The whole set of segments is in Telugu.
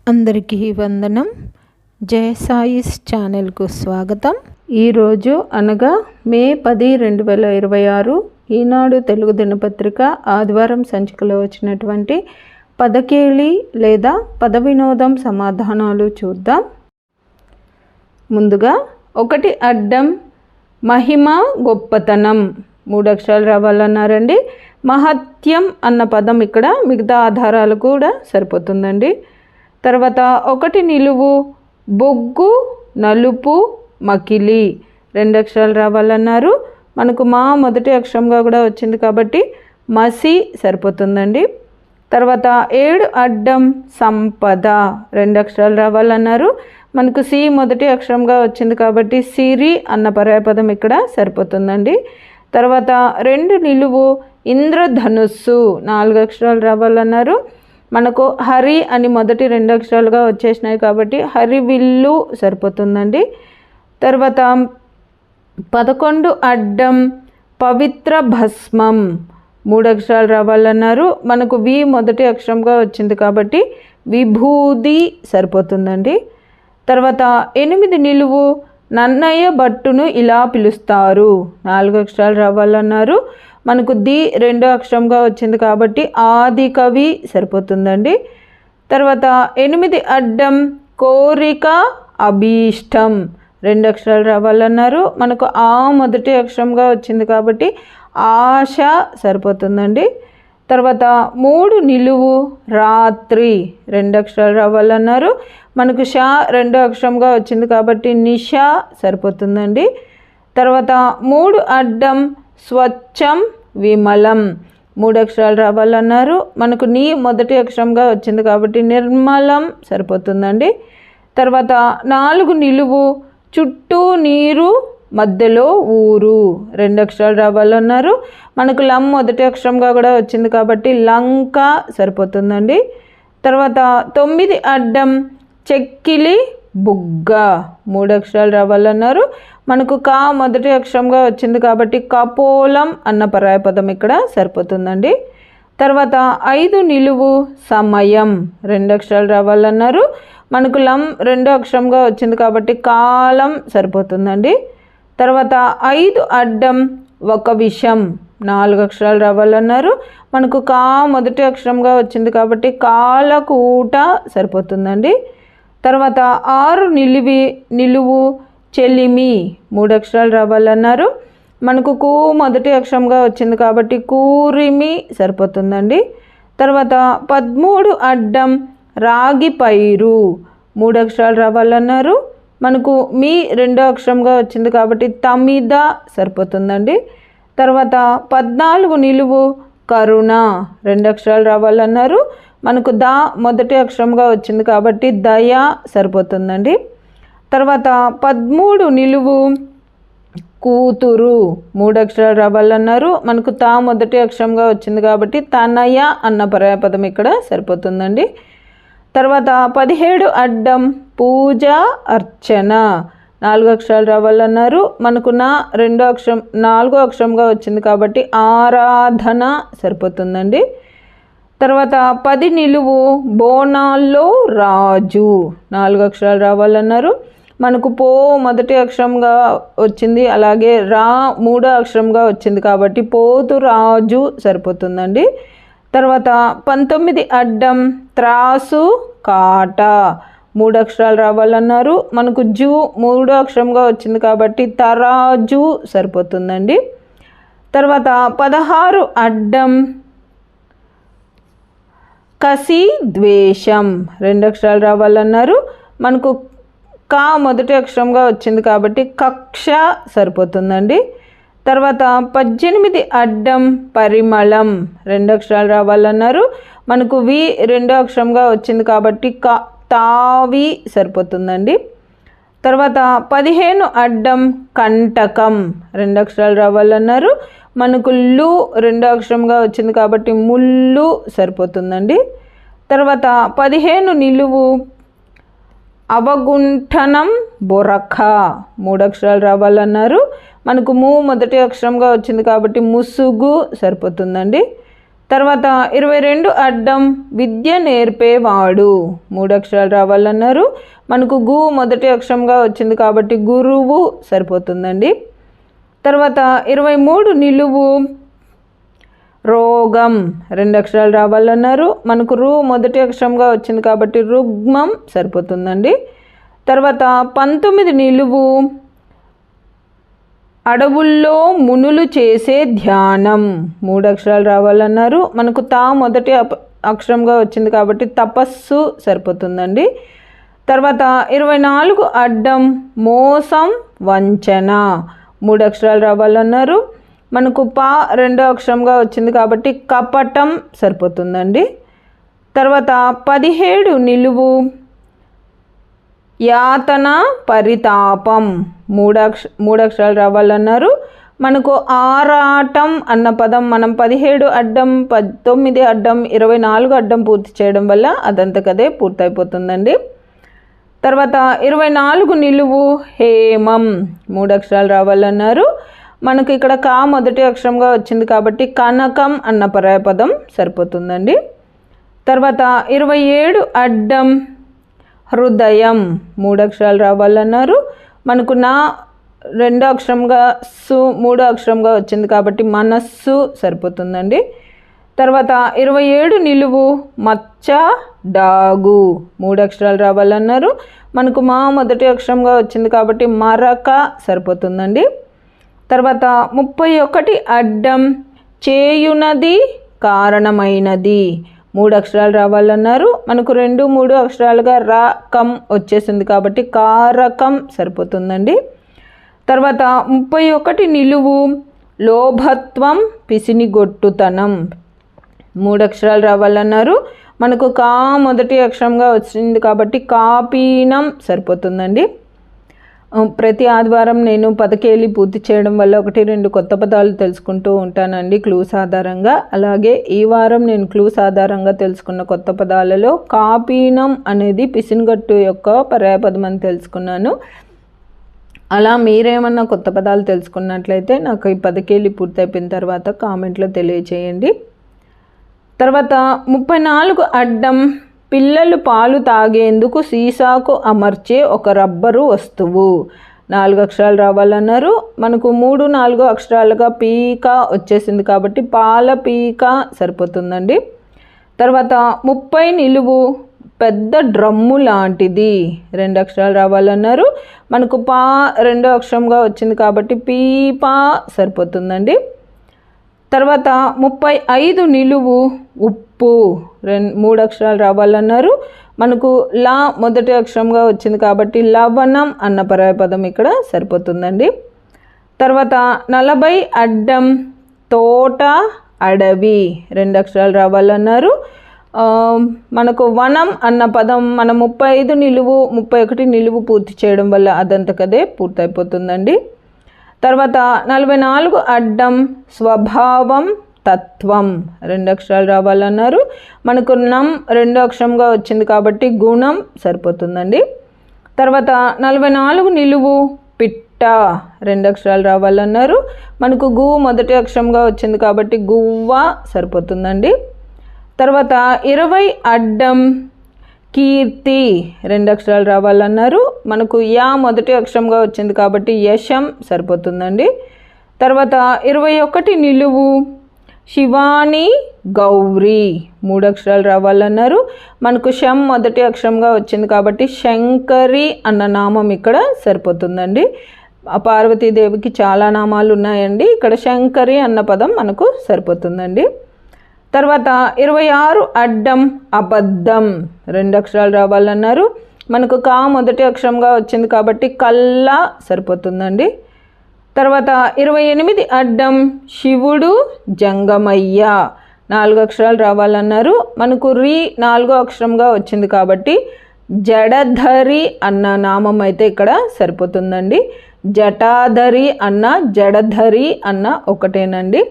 అందరికీ వందనం. జయ సాయిస్ ఛానల్కు స్వాగతం. ఈరోజు అనగా మే 10, 2026 ఈనాడు తెలుగు దినపత్రిక ఆదివారం సంచికలో వచ్చినటువంటి పదకేళి లేదా పద వినోదం సమాధానాలు చూద్దాం. ముందుగా 1 అడ్డం మహిమ గొప్పతనం 3 అక్షరాలు రావాలన్నారండి. మహత్యం అన్న పదం ఇక్కడ మిగతా ఆధారాలు కూడా సరిపోతుందండి. తర్వాత 1 నిలువు బొగ్గు నలుపు మకిలి 2 అక్షరాలు రావాలన్నారు. మనకు మా మొదటి అక్షరంగా కూడా వచ్చింది కాబట్టి మసి సరిపోతుందండి. తర్వాత 7 అడ్డం సంపద 2 అక్షరాలు రావాలన్నారు. మనకు సి మొదటి అక్షరంగా వచ్చింది కాబట్టి సిరి అన్న పర్యాయపదం ఇక్కడ సరిపోతుందండి. తర్వాత 2 నిలువు ఇంద్రధనుస్సు 4 అక్షరాలు రావాలన్నారు. మనకు హరి అని మొదటి 2 అక్షరాలుగా వచ్చేసినాయి కాబట్టి హరివిల్లు సరిపోతుందండి. తర్వాత 11 అడ్డం పవిత్ర భస్మం 3 అక్షరాలు రావాలన్నారు. మనకు వి మొదటి అక్షరంగా వచ్చింది కాబట్టి విభూది సరిపోతుందండి. తర్వాత 8 నిలువు నన్నయ్య భట్టును ఇలా పిలుస్తారు 4 అక్షరాలు రావాలన్నారు. మనకు ది 2 అక్షరంగా వచ్చింది కాబట్టి ఆది కవి సరిపోతుందండి. తర్వాత 8 అడ్డం కోరిక అభీష్టం 2 అక్షరాలు రావాలన్నారు. మనకు ఆ మొదటి అక్షరంగా వచ్చింది కాబట్టి ఆశ సరిపోతుందండి. తర్వాత 3 నిలువు రాత్రి 2 అక్షరాలు రావాలన్నారు. మనకు షా 2 అక్షరంగా వచ్చింది కాబట్టి నిషా సరిపోతుందండి. తర్వాత 3 అడ్డం స్వచ్ఛం విమలం 3 అక్షరాలు రావాలన్నారు. మనకు నీ మొదటి అక్షరంగా వచ్చింది కాబట్టి నిర్మలం సరిపోతుందండి. తర్వాత 4 నిలువు చుట్టూ నీరు మధ్యలో ఊరు 2 అక్షరాలు రావాలన్నారు. మనకు లం మొదటి అక్షరంగా కూడా వచ్చింది కాబట్టి లంక సరిపోతుందండి. తర్వాత 9 అడ్డం చెక్కిలి బుగ్గ 3 అక్షరాలు రావాలన్నారు. మనకు కా మొదటి అక్షరంగా వచ్చింది కాబట్టి కపోలం అన్న పర్యాయపదం ఇక్కడ సరిపోతుందండి. తర్వాత 5 నిలువు సమయం 2 అక్షరాలు రావాలన్నారు. మనకు లం 2 అక్షరంగా వచ్చింది కాబట్టి కాలం సరిపోతుందండి. తర్వాత 5 అడ్డం ఒక విషం 4 అక్షరాలు రావాలన్నారు. మనకు కా మొదటి అక్షరంగా వచ్చింది కాబట్టి కాలకూట సరిపోతుందండి. తర్వాత 6 నిలువు చెలిమి 3 అక్షరాలు రావాలన్నారు. మనకు కు మొదటి అక్షరంగా వచ్చింది కాబట్టి కూరిమి సరిపోతుందండి. తర్వాత 13 అడ్డం రాగి పైరు 3 అక్షరాలు రావాలన్నారు. మనకు మీ 2 అక్షరంగా వచ్చింది కాబట్టి తమిద సరిపోతుందండి. తర్వాత 14 నిలువు కరుణ 2 అక్షరాలు రావాలన్నారు. మనకు దా మొదటి అక్షరంగా వచ్చింది కాబట్టి దయ సరిపోతుందండి. తర్వాత 13 నిలువు కూతురు 3 అక్షరాలు రావాలన్నారు. మనకు తా మొదటి అక్షరంగా వచ్చింది కాబట్టి తనయ అన్న పర్యాయపదం ఇక్కడ సరిపోతుందండి. తర్వాత 17 అడ్డం పూజ అర్చన 4 అక్షరాలు రావాలన్నారు. మనకు నా 4 అక్షరంగా వచ్చింది కాబట్టి ఆరాధన సరిపోతుందండి. తర్వాత 10 నిలువు బోనాల్లో రాజు 4 అక్షరాలు రావాలన్నారు. మనకు పో మొదటి అక్షరంగా వచ్చింది, అలాగే రా 3 అక్షరంగా వచ్చింది కాబట్టి పోతు రాజు సరిపోతుందండి. తర్వాత 19 అడ్డం త్రాసు కాట 3 అక్షరాలు రావాలన్నారు. మనకు జు 3 అక్షరంగా వచ్చింది కాబట్టి తరాజు సరిపోతుందండి. తర్వాత 16 అడ్డం కసి ద్వేషం 2 అక్షరాలు రావాలన్నారు. మనకు కా మొదటి అక్షరంగా వచ్చింది కాబట్టి కక్ష సరిపోతుందండి. తర్వాత 18 అడ్డం పరిమళం 2 అక్షరాలు రావాలన్నారు. మనకు వి 2 అక్షరంగా వచ్చింది కాబట్టి తావి సరిపోతుందండి. తర్వాత 15 అడ్డం కంటకం 2 అక్షరాలు రావాలన్నారు. మనకు లు 2 అక్షరంగా వచ్చింది కాబట్టి ముళ్ళు సరిపోతుందండి. తర్వాత 15 నిలువు అవగుంఠనం బొరఖ 3 అక్షరాలు రావాలన్నారు. మనకు ము మొదటి అక్షరంగా వచ్చింది కాబట్టి ముసుగు సరిపోతుందండి. తర్వాత 22 అడ్డం విద్య నేర్పేవాడు 3 అక్షరాలు రావాలన్నారు. మనకు గు మొదటి అక్షరంగా వచ్చింది కాబట్టి గురువు సరిపోతుందండి. తర్వాత 23 నిలువు రోగం 2 అక్షరాలు రావాలన్నారు. మనకు రు మొదటి అక్షరంగా వచ్చింది కాబట్టి రుగ్మం సరిపోతుందండి. తర్వాత 19 నిలువు అడవుల్లో మునులు చేసే ధ్యానం 3 అక్షరాలు రావాలన్నారు. మనకు తా మొదటి అక్షరంగా వచ్చింది కాబట్టి తపస్సు సరిపోతుందండి. తర్వాత 24 అడ్డం మోసం వంచన 3 అక్షరాలు రావాలన్నారు. మనకు పా రెండో అక్షరంగా వచ్చింది కాబట్టి కపటం సరిపోతుందండి. తర్వాత 17 నిలువు యాతన పరితాపం 3 అక్షరాలు రావాలన్నారు. మనకు ఆరాటం అన్న పదం మనం 17 అడ్డం 19 అడ్డం 24 అడ్డం పూర్తి చేయడం వల్ల అదంతకదే పూర్తయిపోతుందండి. తర్వాత 24 నిలువు హేమం 3 అక్షరాలు రావాలన్నారు. మనకు ఇక్కడ కా మొదటి అక్షరంగా వచ్చింది కాబట్టి కనకం అన్న పర్యాయపదం సరిపోతుందండి. తర్వాత 27 అడ్డం హృదయం 3 అక్షరాలు రావాలన్నారు. మనకు నా రెండో అక్షరంగా సు మూడో అక్షరంగా వచ్చింది కాబట్టి మనస్సు సరిపోతుందండి. తర్వాత 27 నిలువు మచ్చ డాగు 3 అక్షరాలు రావాలన్నారు. మనకు మా మొదటి అక్షరంగా వచ్చింది కాబట్టి మరక సరిపోతుందండి. తర్వాత 31 అడ్డం చేయునది కారణమైనది 3 అక్షరాలు రావాలన్నారు. మనకు 2, 3 అక్షరాలుగా రకం వచ్చేసింది కాబట్టి కారకం సరిపోతుందండి. తర్వాత 31 నిలువు లోభత్వం పిసినిగొట్టుతనం 3 అక్షరాలు రావాలన్నారు. మనకు కా మొదటి అక్షరంగా వచ్చింది కాబట్టి కాపీనం సరిపోతుందండి. ప్రతి ఆదివారం నేను పదకేలి పూర్తి చేయడం వల్ల 1-2 కొత్త పదాలు తెలుసుకుంటూ ఉంటానండి క్లూస్ ఆధారంగా. అలాగే ఈ వారం నేను క్లూస్ ఆధారంగా తెలుసుకున్న కొత్త పదాలలో కాపీనం అనేది పిసినగట్టు యొక్క పర్యాయపదం అని తెలుసుకున్నాను. అలా మీరేమన్నా కొత్త పదాలు తెలుసుకున్నట్లయితే నాకు ఈ పదకేలి పూర్తయిపోయిన తర్వాత కామెంట్లో తెలియచేయండి. తర్వాత 34 అడ్డం పిల్లలు పాలు తాగేందుకు సీసాకు అమర్చే ఒక రబ్బరు వస్తువు 4 అక్షరాలు రావాలన్నారు. మనకు 3, 4 అక్షరాలుగా పీక వచ్చేసింది కాబట్టి పాల పీక సరిపోతుందండి. తర్వాత 30 నిలువు పెద్ద డ్రమ్ము లాంటిది 2 అక్షరాలు రావాలన్నారు. మనకు పా రెండో అక్షరంగా వచ్చింది కాబట్టి పీపా సరిపోతుందండి. తర్వాత 35 నిలువు ఉప్పు 3 అక్షరాలు రావాలన్నారు. మనకు లా మొదటి అక్షరంగా వచ్చింది కాబట్టి లవణం అన్న పర్యాయపదం ఇక్కడ సరిపోతుందండి. తర్వాత 40 అడ్డం తోట అడవి 2 అక్షరాలు రావాలన్నారు. మనకు వనం అన్న పదం మనం 35 నిలువు 31 నిలువు పూర్తి చేయడం వల్ల అదంతకదే పూర్తయిపోతుందండి. తర్వాత 44 అడ్డం స్వభావం తత్వం 2 అక్షరాలు రావాలన్నారు. మనకు నం రెండో అక్షరంగా వచ్చింది కాబట్టి గుణం సరిపోతుందండి. తర్వాత 44 నిలువు పిట్ట 2 అక్షరాలు రావాలన్నారు. మనకు గు మొదటి అక్షరంగా వచ్చింది కాబట్టి గువ్వ సరిపోతుందండి. తర్వాత 20 అడ్డం కీర్తి 2 అక్షరాలు రావాలన్నారు. మనకు యా మొదటి అక్షరంగా వచ్చింది కాబట్టి యశం సరిపోతుందండి. తర్వాత 21 నిలువు శివాని గౌరీ 3 అక్షరాలు రావాలన్నారు. మనకు శం మొదటి అక్షరంగా వచ్చింది కాబట్టి శంకరి అన్న నామం ఇక్కడ సరిపోతుందండి. పార్వతీదేవికి చాలా నామాలు ఉన్నాయండి, ఇక్కడ శంకరి అన్న పదం మనకు సరిపోతుందండి. తర్వాత 26 అడ్డం అబద్ధం 2 అక్షరాలు రావాలన్నారు. మనకు కా మొదటి అక్షరంగా వచ్చింది కాబట్టి కల్లా సరిపోతుందండి. తర్వాత 28 అడ్డం శివుడు జంగమయ్య 4 అక్షరాలు రావాలన్నారు. మనకు రీ 4వ అక్షరంగా వచ్చింది కాబట్టి జడధరి అన్న నామం అయితే ఇక్కడ సరిపోతుందండి. జటాధరి అన్న జడధరి అన్న ఒకటేనండి.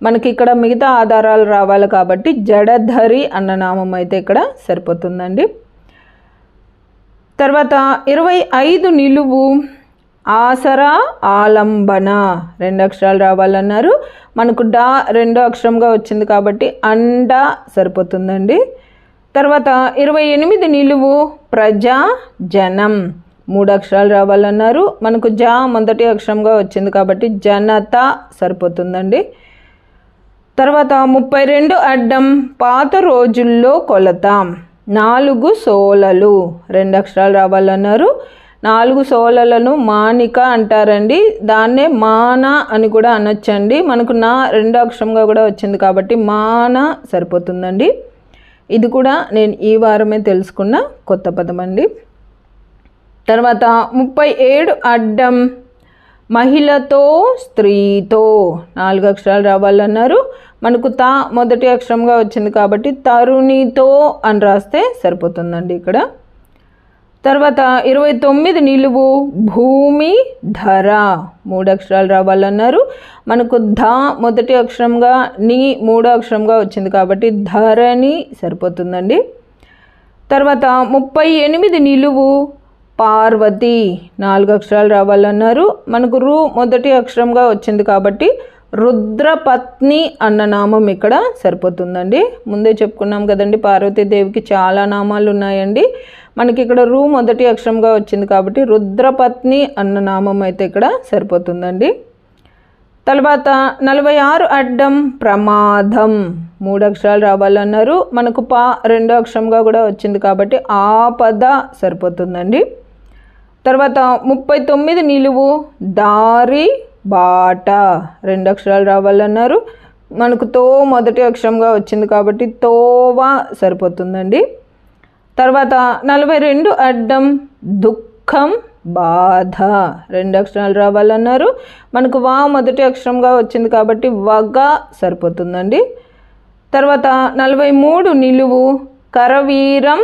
మనకి ఇక్కడ మిగతా ఆధారాలు రావాలి కాబట్టి జడధరి అన్న నామం అయితే ఇక్కడ సరిపోతుందండి. తర్వాత 25 నిలువు ఆసరా ఆలంబన 2 అక్షరాలు రావాలన్నారు. మనకు డా 2వ అక్షరంగా వచ్చింది కాబట్టి అండ సరిపోతుందండి. తర్వాత 28 నిలువు ప్రజా జనం 3 అక్షరాలు రావాలన్నారు. మనకు జా మొదటి అక్షరంగా వచ్చింది కాబట్టి జనత సరిపోతుందండి. తర్వాత 32 అడ్డం పాత రోజుల్లో కొలత 4 సోలలు 2 అక్షరాలు రావాలన్నారు. 4 సోలలను మానిక అంటారండి. దాన్నే మాన అని కూడా అనొచ్చండి. మనకు నా 2వ అక్షరంగా కూడా వచ్చింది కాబట్టి మాన సరిపోతుందండి. ఇది కూడా నేను ఈ వారమే తెలుసుకున్న కొత్త పదం అండి. తర్వాత 37 అడ్డం మహిళతో స్త్రీతో 4 అక్షరాలు రావాలన్నారు. మనకు తా మొదటి అక్షరంగా వచ్చింది కాబట్టి తరుణితో అని రాస్తే సరిపోతుందండి ఇక్కడ. తర్వాత 29 నిలువు భూమి ధర 3 అక్షరాలు రావాలన్నారు. మనకు ధ మొదటి అక్షరంగా ని 3వ అక్షరంగా వచ్చింది కాబట్టి ధరణి సరిపోతుందండి. తర్వాత 38 నిలువు పార్వతి 4 అక్షరాలు రావాలన్నారు. మనకు రు మొదటి అక్షరంగా వచ్చింది కాబట్టి రుద్రపత్ని అన్న నామం ఇక్కడ సరిపోతుందండి. ముందే చెప్పుకున్నాం కదండి, పార్వతీదేవికి చాలా నామాలు ఉన్నాయండి. మనకి ఇక్కడ రు మొదటి అక్షరంగా వచ్చింది కాబట్టి రుద్రపత్ని అన్న నామం అయితే ఇక్కడ సరిపోతుందండి. తర్వాత 46 అడ్డం ప్రమాదం 3 అక్షరాలు రావాలన్నారు. మనకు పా 2వ అక్షరంగా కూడా వచ్చింది కాబట్టి ఆపద సరిపోతుందండి. తర్వాత 39 నిలువు దారి బాట 2 అక్షరాలు రావాలన్నారు. మనకు తో మొదటి అక్షరంగా వచ్చింది కాబట్టి తోవ సరిపోతుందండి. తర్వాత 42 అడ్డం దుఃఖం బాధ 2 అక్షరాలు రావాలన్నారు. మనకు వా మొదటి అక్షరంగా వచ్చింది కాబట్టి వగ సరిపోతుందండి. తర్వాత 43 నిలువు కరవీరం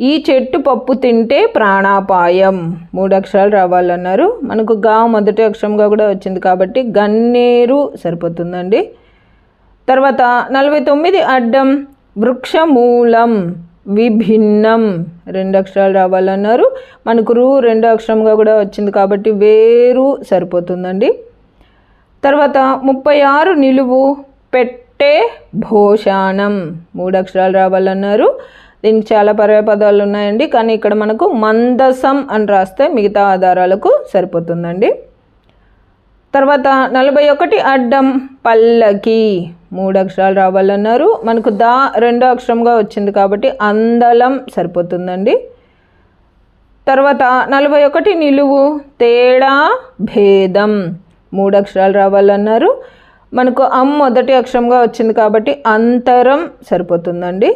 ఈ చెట్టు పప్పు తింటే ప్రాణాపాయం 3 అక్షరాలు రావాలన్నారు. మనకు గా మొదటి అక్షరంగా కూడా వచ్చింది కాబట్టి గన్నేరు సరిపోతుందండి. తర్వాత 49 అడ్డం వృక్షమూలం విభిన్నం 2 అక్షరాలు రావాలన్నారు. మనకు రు 2వ అక్షరంగా కూడా వచ్చింది కాబట్టి వేరు సరిపోతుందండి. తర్వాత 36 నిలువు పెట్టే భోషాణం 3 అక్షరాలు రావాలన్నారు. దీనికి చాలా పర్యాయపదాలు ఉన్నాయండి, కానీ ఇక్కడ మనకు మందసం అని రాస్తే మిగతా ఆధారాలకు సరిపోతుందండి. తర్వాత 41 అడ్డం పల్లకి 3 అక్షరాలు రావాలన్నారు. మనకు దా 2వ అక్షరంగా వచ్చింది కాబట్టి అందలం సరిపోతుందండి. తర్వాత 41 నిలువు తేడా భేదం 3 అక్షరాలు రావాలన్నారు. మనకు మొదటి అక్షరంగా వచ్చింది కాబట్టి అంతరం సరిపోతుందండి.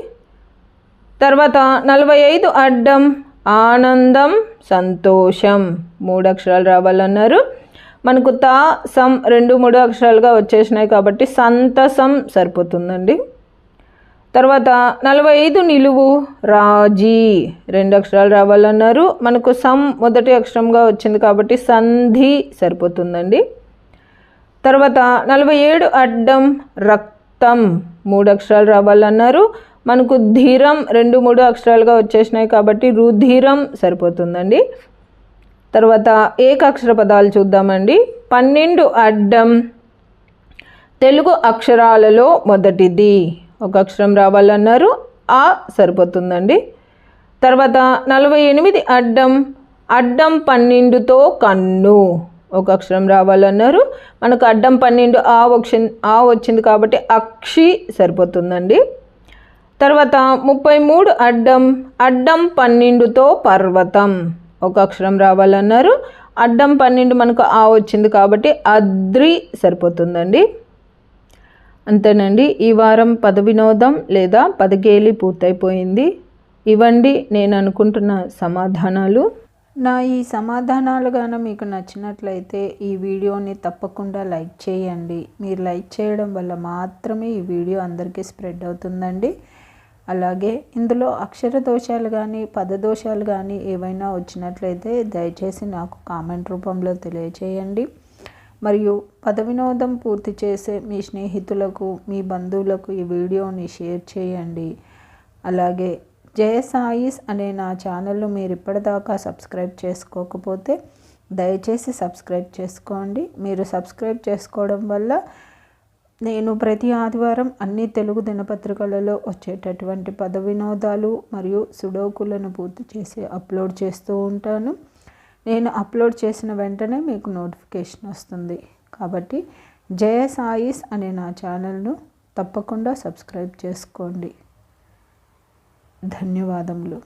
తర్వాత 45 అడ్డం ఆనందం సంతోషం 3 అక్షరాలు రావాలన్నారు. మనకు తా సం 2, 3 అక్షరాలుగా వచ్చేసినాయి కాబట్టి సంతసం సరిపోతుందండి. తర్వాత 45 నిలువు రాజీ 2 అక్షరాలు రావాలన్నారు. మనకు సం మొదటి అక్షరంగా వచ్చింది కాబట్టి సంధి సరిపోతుందండి. తర్వాత 47 అడ్డం రక్తం 3 అక్షరాలు రావాలన్నారు. మనకు ధీరం 2, 3 అక్షరాలుగా వచ్చేసినాయి కాబట్టి రుధిరం సరిపోతుందండి. తర్వాత ఏకాక్షర పదాలు చూద్దామండి. 12 అడ్డం తెలుగు అక్షరాలలో మొదటిది 1 అక్షరం రావాలన్నారు. ఆ సరిపోతుందండి. తర్వాత 48 అడ్డం అడ్డం 12తో కన్ను 1 అక్షరం రావాలన్నారు. మనకు అడ్డం 12 ఆ వచ్చింది కాబట్టి అక్షి సరిపోతుందండి. తర్వాత 33 అడ్డం అడ్డం 12తో పర్వతం 1 అక్షరం రావాలన్నారు. అడ్డం 12 మనకు ఆ వచ్చింది కాబట్టి అద్రి సరిపోతుందండి. అంతేనండి, ఈ వారం పద వినోదం లేదా పదగేలి పూర్తయిపోయింది. ఇవ్వండి నేను అనుకుంటున్న సమాధానాలు. నా ఈ సమాధానాలు గాన మీకు నచ్చినట్లయితే ఈ వీడియోని తప్పకుండా లైక్ చేయండి. మీరు లైక్ చేయడం వల్ల మాత్రమే ఈ వీడియో అందరికీ స్ప్రెడ్ అవుతుందండి. అలాగే ఇందులో అక్షర దోషాలు కానీ పదదోషాలు కానీ ఏవైనా వచ్చినట్లయితే దయచేసి నాకు కామెంట్ రూపంలో తెలియచేయండి. మరియు పద వినోదం పూర్తి చేసే మీ స్నేహితులకు మీ బంధువులకు ఈ వీడియోని షేర్ చేయండి. అలాగే జయ సాయిస్ అనే నా ఛానల్ను మీరు ఇప్పటిదాకా సబ్స్క్రైబ్ చేసుకోకపోతే దయచేసి సబ్స్క్రైబ్ చేసుకోండి. మీరు సబ్స్క్రైబ్ చేసుకోవడం వల్ల నేను ప్రతి ఆదివారం అన్ని తెలుగు దినపత్రికలలో వచ్చేటటువంటి పద వినోదాలు మరియు సుడోకులను పూర్తి చేసి అప్లోడ్ చేస్తూ ఉంటాను. నేను అప్లోడ్ చేసిన వెంటనే మీకు నోటిఫికేషన్ వస్తుంది. కాబట్టి జయ సాయిస్ అనే నా ఛానల్ను తప్పకుండా సబ్స్క్రైబ్ చేసుకోండి. ధన్యవాదములు.